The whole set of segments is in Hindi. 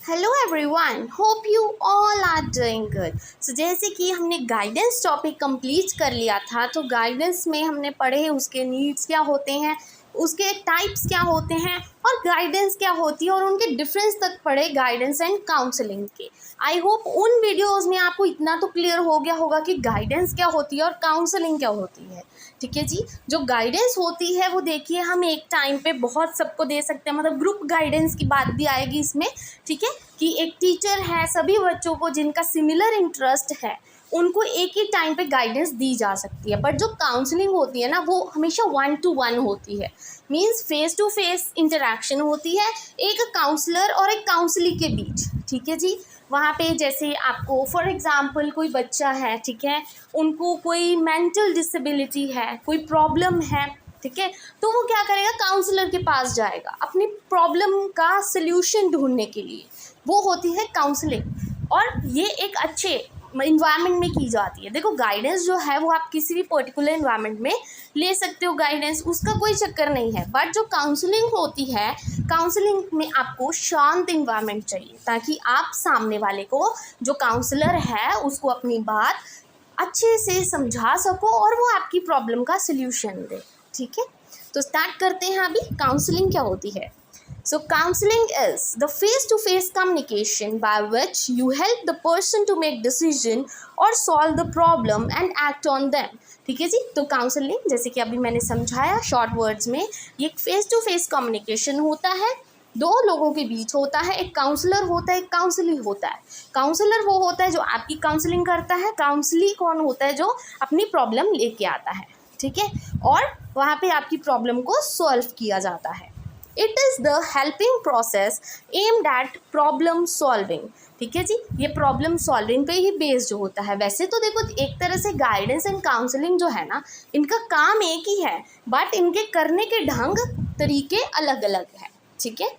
Hello everyone, hope you all are doing good. So जैसे कि हमने गाइडेंस टॉपिक कंप्लीट कर लिया था, तो गाइडेंस में हमने पढ़े उसके नीड्स क्या होते हैं, उसके टाइप्स क्या होते हैं और गाइडेंस क्या होती है, और उनके डिफरेंस तक पढ़े गाइडेंस एंड काउंसलिंग के। आई होप उन वीडियोज़ में आपको इतना तो क्लियर हो गया होगा कि गाइडेंस क्या होती है और काउंसलिंग क्या होती है। ठीक है जी। जो गाइडेंस होती है वो देखिए हम एक टाइम पे बहुत सबको दे सकते हैं, मतलब ग्रुप गाइडेंस की बात भी आएगी इसमें। ठीक है, कि एक टीचर है, सभी बच्चों को जिनका सिमिलर इंटरेस्ट है उनको एक ही टाइम पे गाइडेंस दी जा सकती है। बट जो काउंसलिंग होती है ना, वो हमेशा 1-to-1 होती है, means face to face interaction होती है एक काउंसलर और एक काउंसली के बीच। ठीक है जी। वहाँ पे जैसे आपको फॉर एग्ज़ाम्पल कोई बच्चा है, ठीक है, उनको कोई मेंटल डिसेबिलिटी है, कोई प्रॉब्लम है, ठीक है, तो वो क्या करेगा, काउंसलर के पास जाएगा अपनी प्रॉब्लम का सल्यूशन ढूंढने के लिए। वो होती है काउंसलिंग, और ये एक अच्छे इन्वायरमेंट में की जाती है। देखो गाइडेंस जो है वो आप किसी भी पर्टिकुलर इन्वायरमेंट में ले सकते हो, गाइडेंस उसका कोई चक्कर नहीं है। बट जो काउंसलिंग होती है, काउंसलिंग में आपको शांत इन्वायरमेंट चाहिए ताकि आप सामने वाले को, जो काउंसलर है, उसको अपनी बात अच्छे से समझा सको और वो आपकी प्रॉब्लम का सल्यूशन दे। ठीक है, तो स्टार्ट करते हैं अभी काउंसलिंग क्या होती है। So counseling is the face-to-face communication by which you help the person to make decision or solve the problem and act on them। ठीक है जी। तो काउंसलिंग जैसे कि अभी मैंने समझाया शॉर्ट वर्ड्स में, ये एक फेस टू फेस कम्युनिकेशन होता है, दो लोगों के बीच होता है। एक काउंसलर होता है, एक काउंसली होता है। काउंसलर वो होता है जो आपकी काउंसलिंग करता है, काउंसली कौन होता है, जो अपनी प्रॉब्लम लेके आता है। ठीक है, और वहाँ पे आपकी प्रॉब्लम को सॉल्व किया जाता है। It is the helping process aimed at problem solving. ठीक है जी, ये प्रॉब्लम सॉल्विंग पे ही बेस्ड होता है। वैसे तो देखो एक तरह से गाइडेंस एंड काउंसलिंग जो है ना, इनका काम एक ही है, बट इनके करने के ढंग तरीके अलग अलग हैं। ठीक है,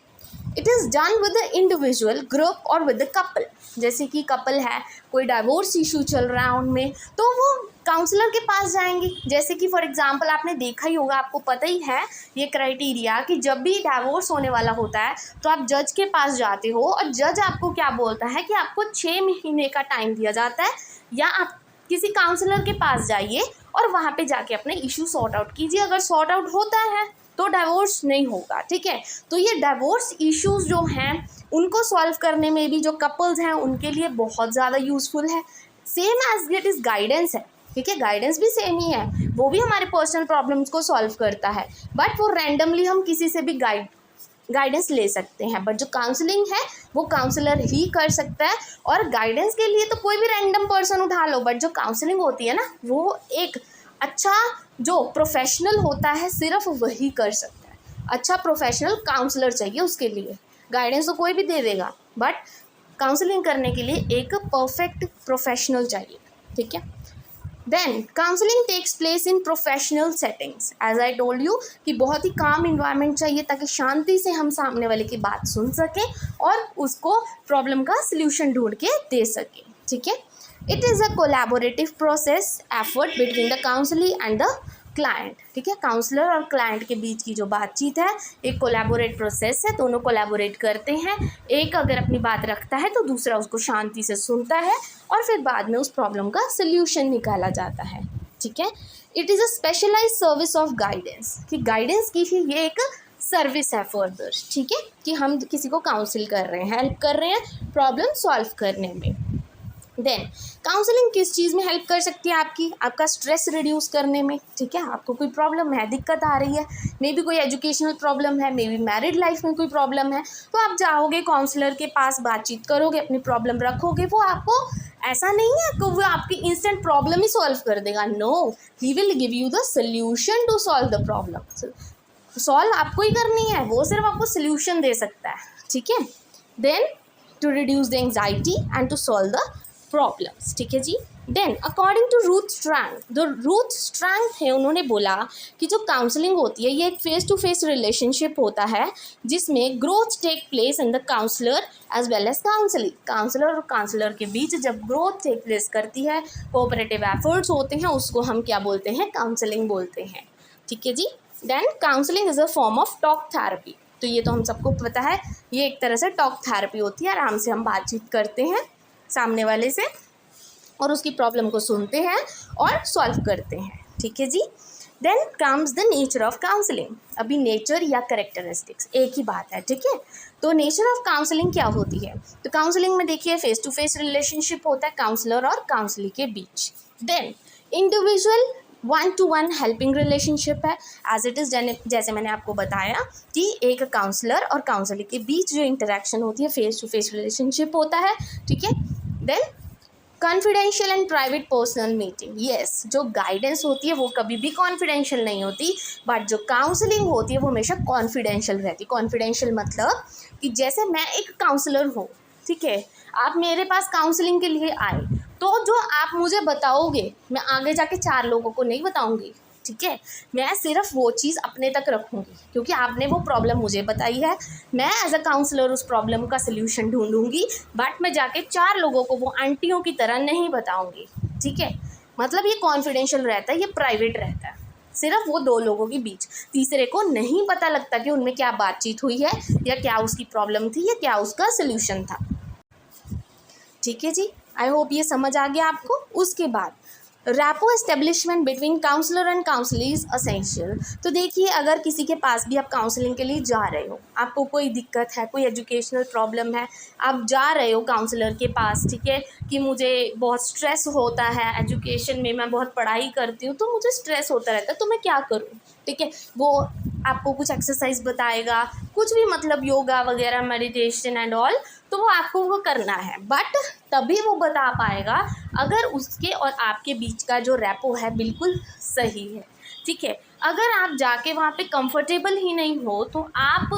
it is done with the individual, group और विद द कपल। जैसे कि कपल है, कोई डाइवोर्स इशू चल रहा है उनमें, तो वो काउंसलर के पास जाएंगे। जैसे कि फॉर एग्जांपल आपने देखा ही होगा, आपको पता ही है ये क्राइटेरिया, कि जब भी डाइवोर्स होने वाला होता है तो आप जज के पास जाते हो, और जज आपको क्या बोलता है कि आपको 6 महीने का टाइम दिया जाता है, या आप किसी काउंसलर के पास जाइए और वहाँ पे जाके अपने इशू सॉर्ट आउट कीजिए। अगर सॉर्ट आउट होता है तो डाइवोर्स नहीं होगा। ठीक है, तो ये डाइवोर्स इश्यूज जो हैं उनको सॉल्व करने में भी जो कपल्स हैं उनके लिए बहुत ज़्यादा यूज़फुल है। Same as it is guidance है। ठीक है, गाइडेंस भी सेम ही है, वो भी हमारे पर्सनल प्रॉब्लम्स को सॉल्व करता है, बट वो रैंडमली हम किसी से भी गाइडेंस ले सकते हैं। बट जो काउंसलिंग है वो काउंसलर ही कर सकता है, और गाइडेंस के लिए तो कोई भी रैंडम पर्सन उठा लो, बट जो काउंसलिंग होती है ना, वो एक अच्छा जो प्रोफेशनल होता है सिर्फ वही कर सकता है। अच्छा प्रोफेशनल काउंसलर चाहिए उसके लिए। गाइडेंस तो कोई भी दे देगा, बट काउंसलिंग करने के लिए एक परफेक्ट प्रोफेशनल चाहिए। ठीक है, then counselling takes place in professional settings. As I told you कि बहुत ही काम इन्वायरमेंट चाहिए ताकि शांति से हम सामने वाले की बात सुन सकें और उसको प्रॉब्लम का सल्यूशन ढूंढ के दे सकें। ठीक है, it is a collaborative process effort between the counsellee and the client. ठीक है, काउंसलर और क्लाइंट के बीच की जो बातचीत है एक कोलैबोरेट प्रोसेस है, दोनों कोलैबोरेट करते हैं। एक अगर अपनी बात रखता है तो दूसरा उसको शांति से सुनता है, और फिर बाद में उस प्रॉब्लम का सल्यूशन निकाला जाता है। ठीक है, it is a specialised service of guidance, कि गाइडेंस की ही ये एक सर्विस है फर्दर। ठीक है, कि हम किसी को काउंसिल कर रहे हैं, हेल्प कर रहे हैं प्रॉब्लम सॉल्व करने में। देन काउंसलिंग किस चीज़ में हेल्प कर सकती है आपका स्ट्रेस रिड्यूस करने में। ठीक है, आपको कोई प्रॉब्लम है, दिक्कत आ रही है, मे बी कोई एजुकेशनल प्रॉब्लम है, मे बी मैरिड लाइफ में कोई प्रॉब्लम है, तो आप जाओगे काउंसलर के पास, बातचीत करोगे, अपनी प्रॉब्लम रखोगे। वो आपको ऐसा नहीं है कि वो आपकी इंस्टेंट प्रॉब्लम ही सॉल्व कर देगा, no, he will give you the solution to solve the problem. Solve आपको ही करनी है, वो सिर्फ आपको सोल्यूशन दे सकता है। ठीक है, then to reduce the anxiety and to solve the problems. ठीक है जी। Then according to Ruth Strang है, उन्होंने बोला कि जो काउंसलिंग होती है ये एक फेस टू फेस रिलेशनशिप होता है जिसमें growth take place in the counsellor as well as counselee. Counsellor और काउंसलर के बीच जब ग्रोथ टेक प्लेस करती है, कोऑपरेटिव एफर्ट्स होते हैं, उसको हम क्या बोलते हैं, काउंसलिंग बोलते हैं। ठीक है जी। Then counselling is a form of talk therapy. तो ये तो हम सबको पता है, ये एक तरह से टॉक थेरेपी होती है। आराम से हम बातचीत करते हैं सामने वाले से और उसकी प्रॉब्लम को सुनते हैं और सॉल्व करते हैं, ठीक है जी। Then comes the nature of counselling. अभी नेचर या करेक्टरिस्टिक्स एक ही बात है, ठीक है। तो नेचर ऑफ काउंसलिंग क्या होती है? तो काउंसलिंग में देखिए फेस टू फेस रिलेशनशिप होता है काउंसलर और काउंसली के बीच। Then individual 1-to-1 helping relationship है, एज इट इज़। जैसे मैंने आपको बताया कि एक काउंसलर और काउंसली के बीच जो इंटरेक्शन होती है फेस टू फेस रिलेशनशिप होता है, ठीक है। Then confidential and private personal meeting. Yes, जो गाइडेंस होती है वो कभी भी कॉन्फिडेंशियल नहीं होती, बट जो काउंसलिंग होती है वो हमेशा कॉन्फिडेंशियल रहती है। कॉन्फिडेंशियल मतलब कि जैसे मैं एक काउंसलर हूँ, ठीक है, आप मेरे पास काउंसलिंग के लिए आए, तो जो आप मुझे बताओगे मैं आगे जाके 4 लोगों को नहीं बताऊँगी, ठीक है। मैं सिर्फ वो चीज़ अपने तक रखूँगी क्योंकि आपने वो प्रॉब्लम मुझे बताई है। मैं एज अ काउंसलर उस प्रॉब्लम का सल्यूशन ढूंढूंगी, बट मैं जाके 4 लोगों को वो आंटियों की तरह नहीं बताऊंगी, ठीक है। मतलब ये कॉन्फिडेंशियल रहता है, ये प्राइवेट रहता है, सिर्फ वो 2 लोगों के बीच। तीसरे को नहीं पता लगता कि उनमें क्या बातचीत हुई है या क्या उसकी प्रॉब्लम थी या क्या उसका सल्यूशन था, ठीक है जी। आई होप ये समझ आ गया आपको। उसके बाद rapport establishment between counsellor and counselee is essential. तो देखिए, अगर किसी के पास भी आप काउंसलिंग के लिए जा रहे हो, आपको कोई दिक्कत है, कोई एजुकेशनल प्रॉब्लम है, आप जा रहे हो काउंसलर के पास, ठीक है, कि मुझे बहुत स्ट्रेस होता है एजुकेशन में, मैं बहुत पढ़ाई करती हूँ तो मुझे स्ट्रेस होता रहता है, तो मैं क्या करूँ, ठीक है। वो आपको कुछ एक्सरसाइज बताएगा, कुछ भी, मतलब योगा वगैरह, मेडिटेशन एंड ऑल, तो वो आपको वो करना है, बट तभी वो बता पाएगा अगर उसके और आपके बीच का जो रैपो है बिल्कुल सही है, ठीक है। अगर आप जाके वहाँ पे कंफर्टेबल ही नहीं हो तो आप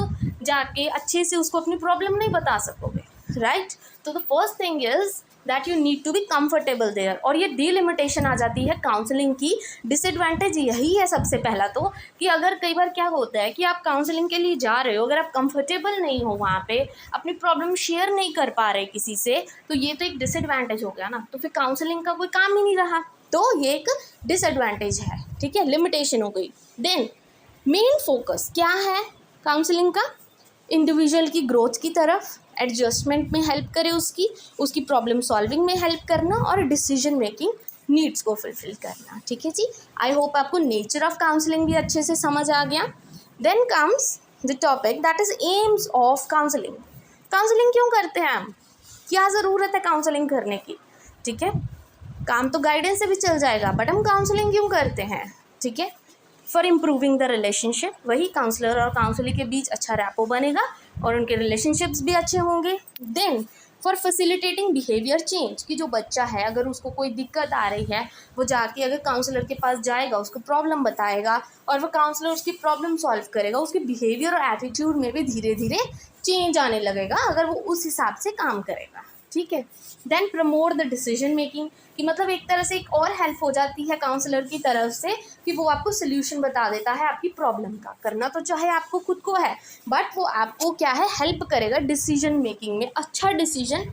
जाके अच्छे से उसको अपनी प्रॉब्लम नहीं बता सकोगे, राइट। तो the first thing is that you need to be comfortable there. और ये डिलिमिटेशन आ जाती है काउंसलिंग की। डिसएडवांटेज यही है सबसे पहला तो, कि अगर कई बार क्या होता है कि आप काउंसलिंग के लिए जा रहे हो, अगर आप कंफर्टेबल नहीं हो वहाँ पे, अपनी प्रॉब्लम शेयर नहीं कर पा रहे किसी से, तो ये तो एक डिसएडवांटेज हो गया ना, तो फिर काउंसलिंग का कोई काम ही नहीं रहा, तो ये एक डिसएडवांटेज है, ठीक है, लिमिटेशन हो गई। देन मेन फोकस क्या है काउंसलिंग का? इंडिविजुअल की ग्रोथ की तरफ, एडजस्टमेंट में हेल्प करे, उसकी प्रॉब्लम सॉल्विंग में हेल्प करना और डिसीजन मेकिंग नीड्स को फुलफिल करना, ठीक है जी। आई होप आपको नेचर ऑफ काउंसलिंग भी अच्छे से समझ आ गया। Then comes the topic that is aims of counselling. Counselling क्यों करते हैं हम, क्या ज़रूरत है काउंसलिंग करने की, ठीक है। काम तो गाइडेंस से भी चल जाएगा, बट हम काउंसलिंग क्यों करते हैं, ठीक है। फॉर इम्प्रूविंग द रिलेशनशिप, वही काउंसलर और काउंसली के बीच अच्छा रैपो बनेगा और उनके रिलेशनशिप्स भी अच्छे होंगे। Then for facilitating behaviour change, कि जो बच्चा है अगर उसको कोई दिक्कत आ रही है, वो जाके अगर काउंसलर के पास जाएगा, उसको प्रॉब्लम बताएगा और वो काउंसलर उसकी प्रॉब्लम सॉल्व करेगा, उसके बिहेवियर और एटीट्यूड में भी धीरे धीरे चेंज आने लगेगा अगर वो उस हिसाब से काम करेगा, ठीक है। Then promote the decision making, कि मतलब एक तरह से एक और हेल्प हो जाती है काउंसलर की तरफ से कि वो आपको सोल्यूशन बता देता है आपकी प्रॉब्लम का। करना तो चाहे आपको खुद को है, बट वो आपको क्या है, हेल्प करेगा डिसीजन मेकिंग में, अच्छा डिसीजन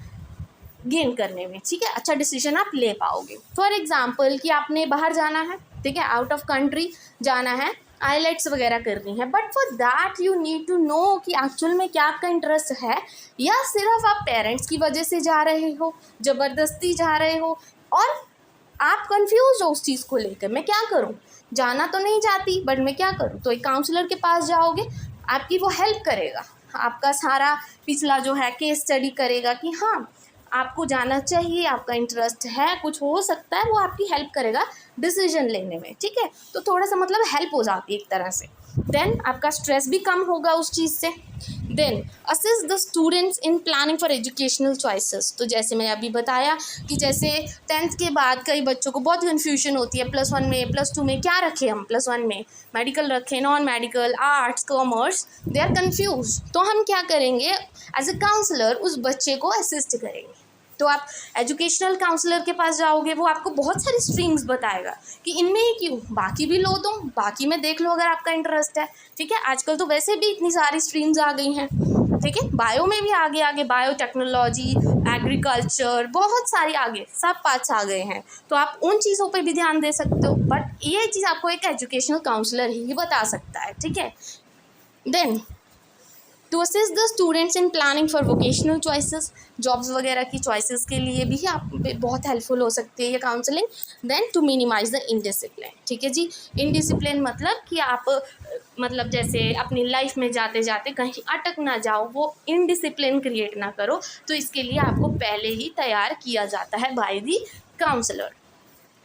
गेन करने में, ठीक है, अच्छा डिसीजन आप ले पाओगे। फॉर एग्जाम्पल कि आपने बाहर जाना है, ठीक है, आउट ऑफ कंट्री जाना है, आईलेट्स वगैरह करनी है, but for that you need to know कि एक्चुअल में क्या आपका इंटरेस्ट है, या सिर्फ आप पेरेंट्स की वजह से जा रहे हो, ज़बरदस्ती जा रहे हो और आप कंफ्यूज हो उस चीज़ को लेकर, मैं क्या करूं, जाना तो नहीं चाहती बट मैं क्या करूं। तो एक काउंसलर के पास जाओगे, आपकी वो हेल्प करेगा, आपका सारा पिछला जो है केस स्टडी करेगा कि हाँ आपको जाना चाहिए, आपका इंटरेस्ट है, कुछ हो सकता है, वो आपकी हेल्प करेगा डिसीजन लेने में, ठीक है। तो थोड़ा सा मतलब हेल्प हो जाती है एक तरह से। देन आपका स्ट्रेस भी कम होगा उस चीज़ से। Then assist the students in planning for educational choices. तो जैसे मैंने अभी बताया कि जैसे 10th के बाद कई बच्चों को बहुत कन्फ्यूजन होती है, +1 में +2 में क्या रखें हम, +1 में मेडिकल रखें, non medical, arts, commerce, they are confused. तो हम क्या करेंगे, एज अ काउंसलर उस बच्चे को असिस्ट करेंगे। तो आप एजुकेशनल काउंसलर के पास जाओगे, वो आपको बहुत सारी स्ट्रीम्स बताएगा कि इनमें ही क्यों, बाकी भी लो तुम, बाकी में देख लो अगर आपका इंटरेस्ट है, ठीक है। आजकल तो वैसे भी इतनी सारी स्ट्रीम्स आ गई हैं, ठीक है, बायो में भी आगे आगे, बायो टेक्नोलॉजी, एग्रीकल्चर, बहुत सारी आगे सब पार्ट्स आ गए हैं, तो आप उन चीज़ों पर भी ध्यान दे सकते हो, बट ये चीज़ आपको एक एजुकेशनल काउंसलर ही बता सकता है, ठीक है। Then to assist the students in planning for vocational choices, jobs वगैरह की चॉइसेस के लिए भी आप बहुत हेल्पफुल हो सकती है ये counselling. Then to minimise the indiscipline, ठीक है जी। इनडिसिप्लिन मतलब कि आप मतलब जैसे अपनी लाइफ में जाते जाते कहीं अटक ना जाओ, वो इनडिसिप्लिन क्रिएट ना करो, तो इसके लिए आपको पहले ही तैयार किया जाता है बाय दी काउंसलर,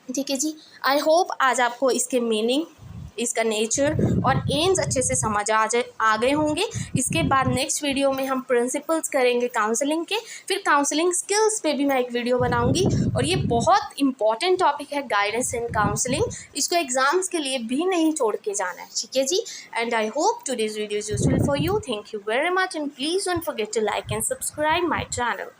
ठीक है जी। आई होप आज आपको इसके मीनिंग, इसका नेचर और एम्स अच्छे से समझ आ गए होंगे। इसके बाद नेक्स्ट वीडियो में हम प्रिंसिपल्स करेंगे काउंसलिंग के, फिर काउंसलिंग स्किल्स पे भी मैं एक वीडियो बनाऊंगी। और ये बहुत इंपॉर्टेंट टॉपिक है गाइडेंस इन काउंसलिंग, इसको एग्जाम्स के लिए भी नहीं छोड़ के जाना है, ठीक है जी। And I hope today's video is useful for you. Thank you very much and please don't forget to like and subscribe my channel.